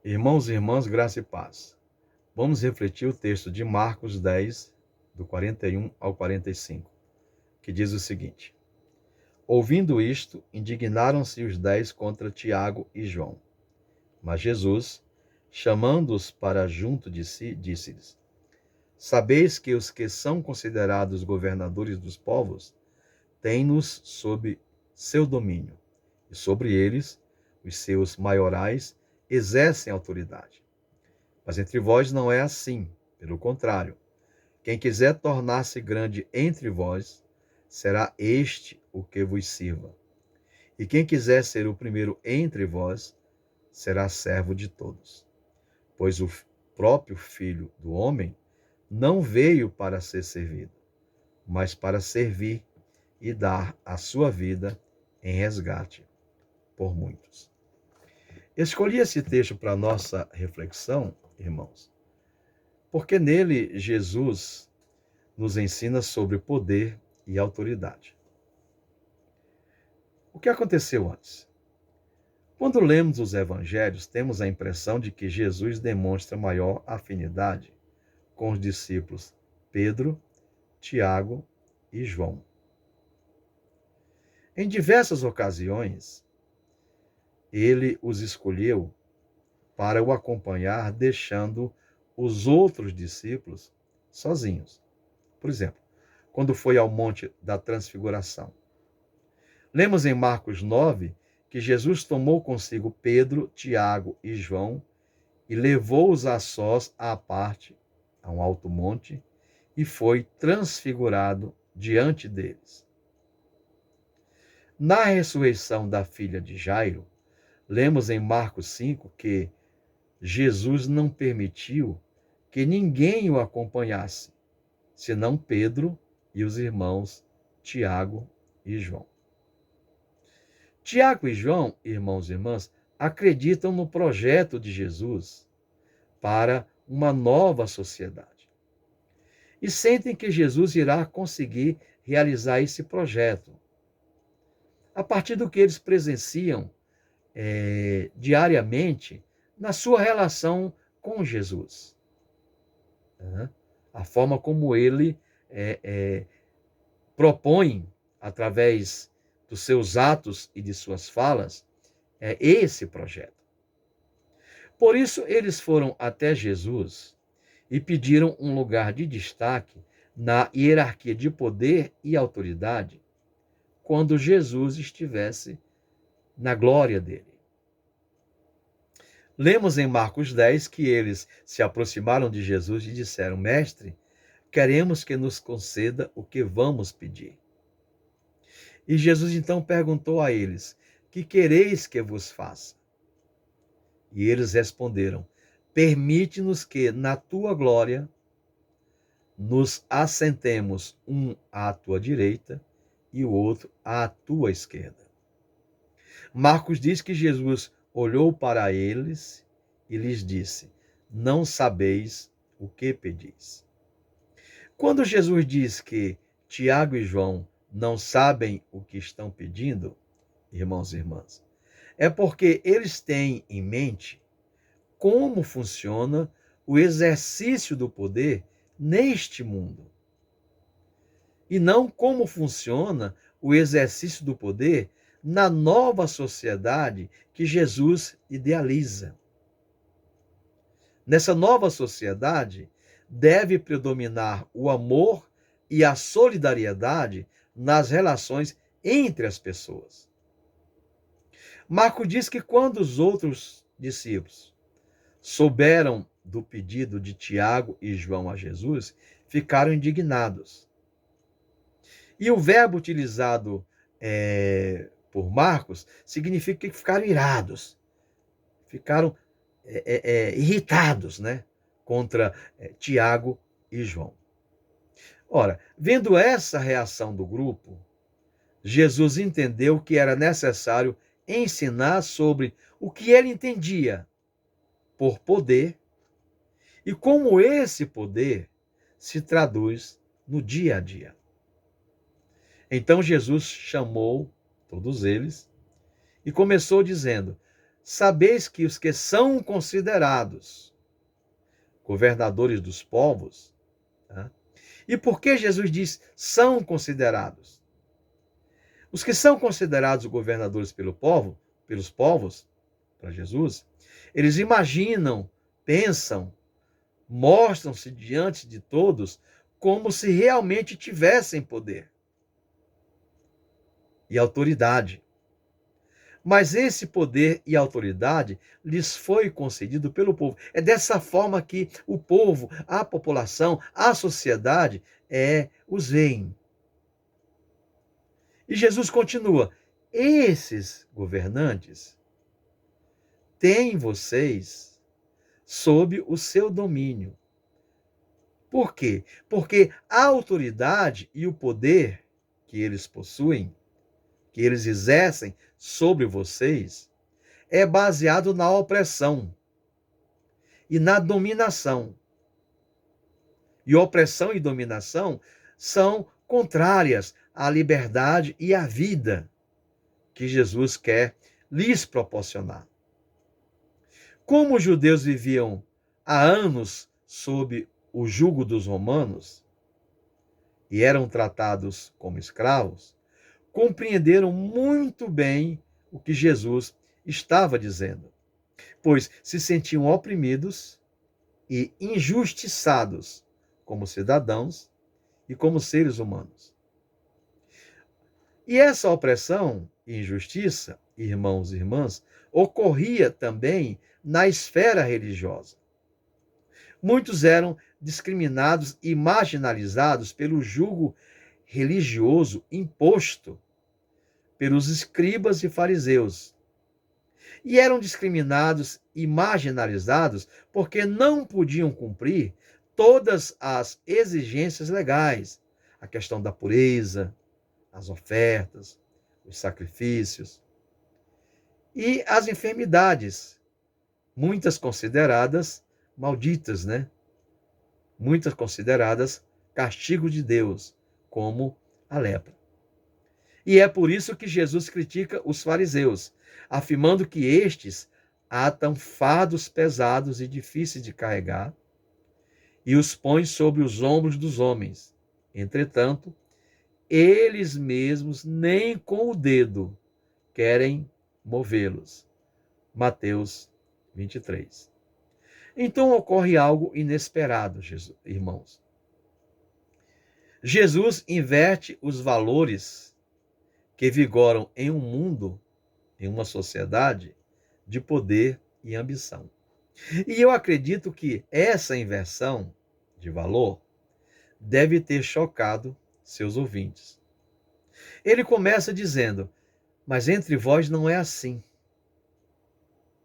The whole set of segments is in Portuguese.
Irmãos e irmãs, graça e paz. Vamos refletir o texto de Marcos 10, do 41 ao 45, que diz o seguinte: Ouvindo isto, indignaram-se os 10 contra Tiago e João. Mas Jesus, chamando-os para junto de si, disse-lhes: Sabeis que os que são considerados governadores dos povos têm-nos sob seu domínio, e sobre eles, os seus maiorais exercem autoridade. Mas entre vós não é assim, pelo contrário. Quem quiser tornar-se grande entre vós, será este o que vos sirva. E quem quiser ser o primeiro entre vós, será servo de todos. Pois o próprio Filho do Homem não veio para ser servido, mas para servir e dar a sua vida em resgate por muitos. Escolhi esse texto para nossa reflexão, irmãos, porque nele Jesus nos ensina sobre poder e autoridade. O que aconteceu antes? Quando lemos os evangelhos, temos a impressão de que Jesus demonstra maior afinidade com os discípulos Pedro, Tiago e João. Em diversas ocasiões, ele os escolheu para o acompanhar, deixando os outros discípulos sozinhos. Por exemplo, quando foi ao Monte da Transfiguração. Lemos em Marcos 9 que Jesus tomou consigo Pedro, Tiago e João e levou-os a sós à parte, a um alto monte, e foi transfigurado diante deles. Na ressurreição da filha de Jairo, lemos em Marcos 5 que Jesus não permitiu que ninguém o acompanhasse, senão Pedro e os irmãos Tiago e João. Tiago e João, irmãos e irmãs, acreditam no projeto de Jesus para uma nova sociedade. E sentem que Jesus irá conseguir realizar esse projeto a partir do que eles presenciam diariamente na sua relação com Jesus. A forma como ele propõe, através dos seus atos e de suas falas, esse projeto. Por isso, eles foram até Jesus e pediram um lugar de destaque na hierarquia de poder e autoridade quando Jesus estivesse na glória dele. Lemos em Marcos 10 que eles se aproximaram de Jesus e disseram: Mestre, queremos que nos conceda o que vamos pedir. E Jesus então perguntou a eles: que quereis que vos faça? E eles responderam: permite-nos que, na tua glória, nos assentemos um à tua direita e o outro à tua esquerda. Marcos diz que Jesus olhou para eles e lhes disse: não sabeis o que pedis. Quando Jesus diz que Tiago e João não sabem o que estão pedindo, irmãos e irmãs, é porque eles têm em mente como funciona o exercício do poder neste mundo. E não como funciona o exercício do poder na nova sociedade que Jesus idealiza. Nessa nova sociedade, deve predominar o amor e a solidariedade nas relações entre as pessoas. Marcos diz que quando os outros discípulos souberam do pedido de Tiago e João a Jesus, ficaram indignados. E o verbo utilizado por Marcos significa que ficaram irados, ficaram irritados, contra Tiago e João. Ora, vendo essa reação do grupo, Jesus entendeu que era necessário ensinar sobre o que ele entendia por poder e como esse poder se traduz no dia a dia. Então Jesus chamou todos eles e começou dizendo: sabeis que os que são considerados governadores dos povos, tá? E por que Jesus diz são considerados? Os que são considerados governadores pelos povos, para Jesus, eles imaginam, pensam, mostram-se diante de todos como se realmente tivessem poder e autoridade. Mas esse poder e autoridade lhes foi concedido pelo povo. É dessa forma que o povo, a população, a sociedade os veem. E Jesus continua: esses governantes têm vocês sob o seu domínio. Por quê? Porque a autoridade e o poder que eles possuem, que eles exercem sobre vocês, é baseado na opressão e na dominação. E opressão e dominação são contrárias à liberdade e à vida que Jesus quer lhes proporcionar. Como os judeus viviam há anos sob o jugo dos romanos e eram tratados como escravos, compreenderam muito bem o que Jesus estava dizendo, pois se sentiam oprimidos e injustiçados como cidadãos e como seres humanos. E essa opressão e injustiça, irmãos e irmãs, ocorria também na esfera religiosa. Muitos eram discriminados e marginalizados pelo jugo religioso imposto pelos escribas e fariseus. E eram discriminados e marginalizados porque não podiam cumprir todas as exigências legais, a questão da pureza, as ofertas, os sacrifícios e as enfermidades, muitas consideradas malditas, né? Muitas consideradas castigo de Deus, como a lepra. E é por isso que Jesus critica os fariseus, afirmando que estes atam fardos pesados e difíceis de carregar e os põem sobre os ombros dos homens. Entretanto, eles mesmos nem com o dedo querem movê-los. Mateus 23. Então ocorre algo inesperado, irmãos. Jesus inverte os valores que vigoram em um mundo, em uma sociedade de poder e ambição. E eu acredito que essa inversão de valor deve ter chocado seus ouvintes. Ele começa dizendo: mas entre vós não é assim.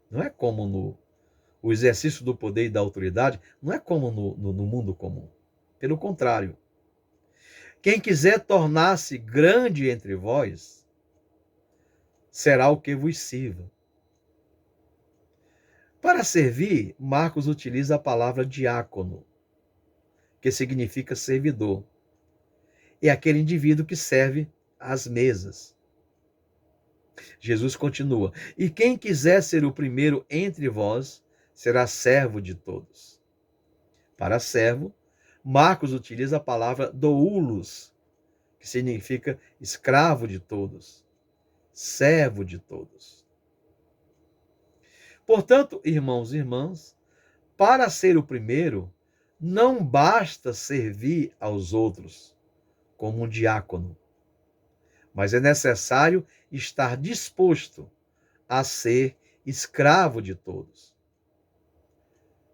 Não é como o exercício do poder e da autoridade, não é como no mundo comum. Pelo contrário, quem quiser tornar-se grande entre vós, será o que vos sirva. Para servir, Marcos utiliza a palavra diácono, que significa servidor. É aquele indivíduo que serve às mesas. Jesus continua: e quem quiser ser o primeiro entre vós, será servo de todos. Para servo, Marcos utiliza a palavra doulos, que significa escravo de todos, servo de todos. Portanto, irmãos e irmãs, para ser o primeiro, não basta servir aos outros como um diácono, mas é necessário estar disposto a ser escravo de todos.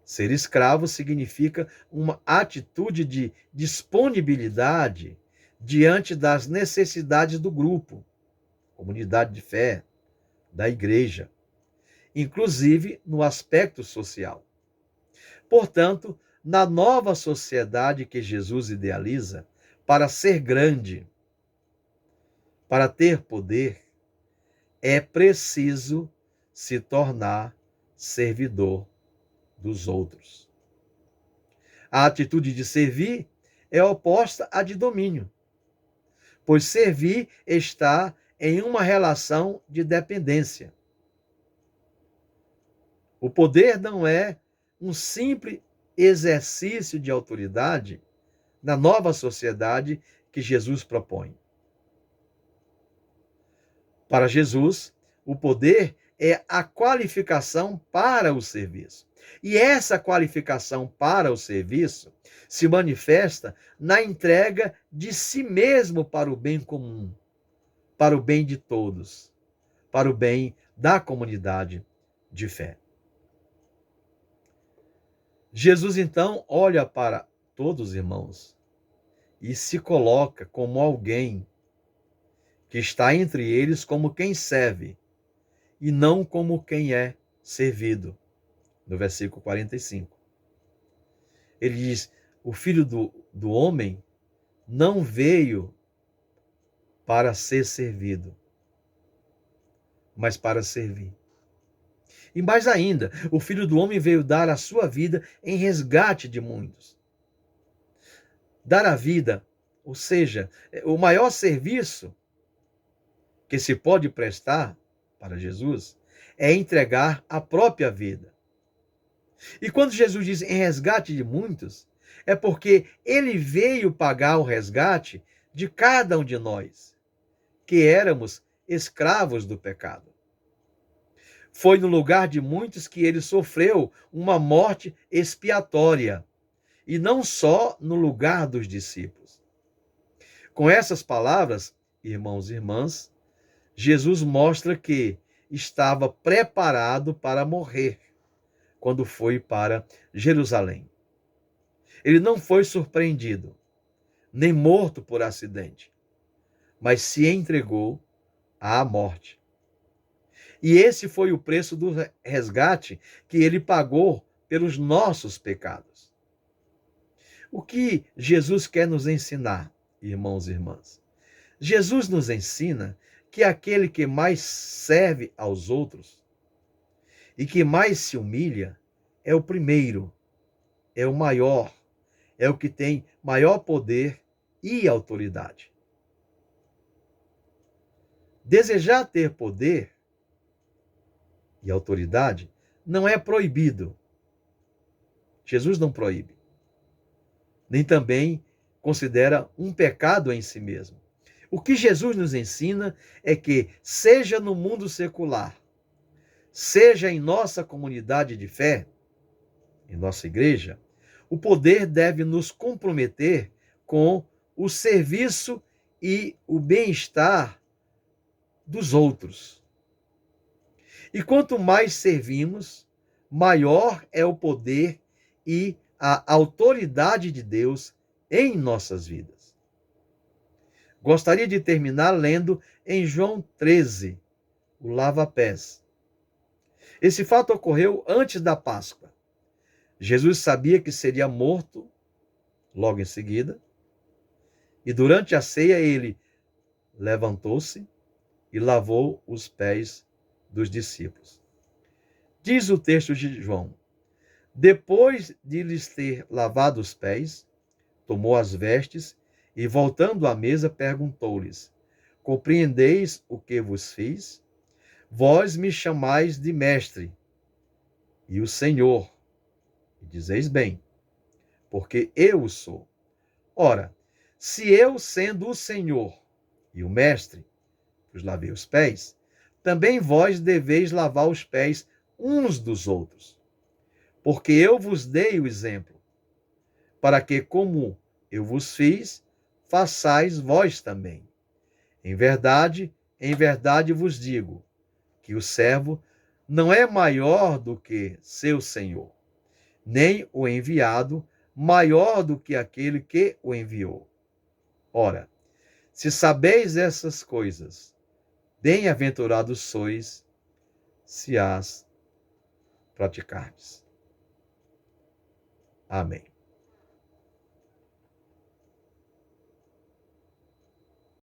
Ser escravo significa uma atitude de disponibilidade diante das necessidades do grupo, comunidade de fé, da igreja, inclusive no aspecto social. Portanto, na nova sociedade que Jesus idealiza, para ser grande, para ter poder, é preciso se tornar servidor dos outros. A atitude de servir é oposta à de domínio, pois servir está em uma relação de dependência. O poder não é um simples exercício de autoridade na nova sociedade que Jesus propõe. Para Jesus, o poder é a qualificação para o serviço. E essa qualificação para o serviço se manifesta na entrega de si mesmo para o bem comum, para o bem de todos, para o bem da comunidade de fé. Jesus então olha para todos os irmãos e se coloca como alguém que está entre eles como quem serve e não como quem é servido. No versículo 45. Ele diz: o filho do homem não veio para ser servido, mas para servir. E mais ainda, o filho do homem veio dar a sua vida em resgate de muitos. Dar a vida, ou seja, o maior serviço que se pode prestar para Jesus é entregar a própria vida. E quando Jesus diz em resgate de muitos, é porque ele veio pagar o resgate de cada um de nós, que éramos escravos do pecado. Foi no lugar de muitos que ele sofreu uma morte expiatória, e não só no lugar dos discípulos. Com essas palavras, irmãos e irmãs, Jesus mostra que estava preparado para morrer quando foi para Jerusalém. Ele não foi surpreendido, nem morto por acidente, mas se entregou à morte. E esse foi o preço do resgate que ele pagou pelos nossos pecados. O que Jesus quer nos ensinar, irmãos e irmãs? Jesus nos ensina que aquele que mais serve aos outros e que mais se humilha é o primeiro, é o maior, é o que tem maior poder e autoridade. Desejar ter poder e autoridade não é proibido. Jesus não proíbe. Nem também considera um pecado em si mesmo. O que Jesus nos ensina é que, seja no mundo secular, seja em nossa comunidade de fé, em nossa igreja, o poder deve nos comprometer com o serviço e o bem-estar dos outros. E quanto mais servimos, maior é o poder e a autoridade de Deus em nossas vidas. Gostaria de terminar lendo em João 13, o lava-pés. Esse fato ocorreu antes da Páscoa. Jesus sabia que seria morto logo em seguida, e durante a ceia ele levantou-se e lavou os pés dos discípulos. Diz o texto de João: depois de lhes ter lavado os pés, tomou as vestes e, voltando à mesa, perguntou-lhes: compreendeis o que vos fiz? Vós me chamais de mestre e o Senhor, e dizeis bem, porque eu o sou. Ora, se eu, sendo o Senhor e o mestre, vos lavei os pés, também vós deveis lavar os pés uns dos outros. Porque eu vos dei o exemplo, para que, como eu vos fiz, façais vós também. Em verdade vos digo, que o servo não é maior do que seu senhor, nem o enviado maior do que aquele que o enviou. Ora, se sabeis essas coisas, bem-aventurados sois, se as praticardes. Amém.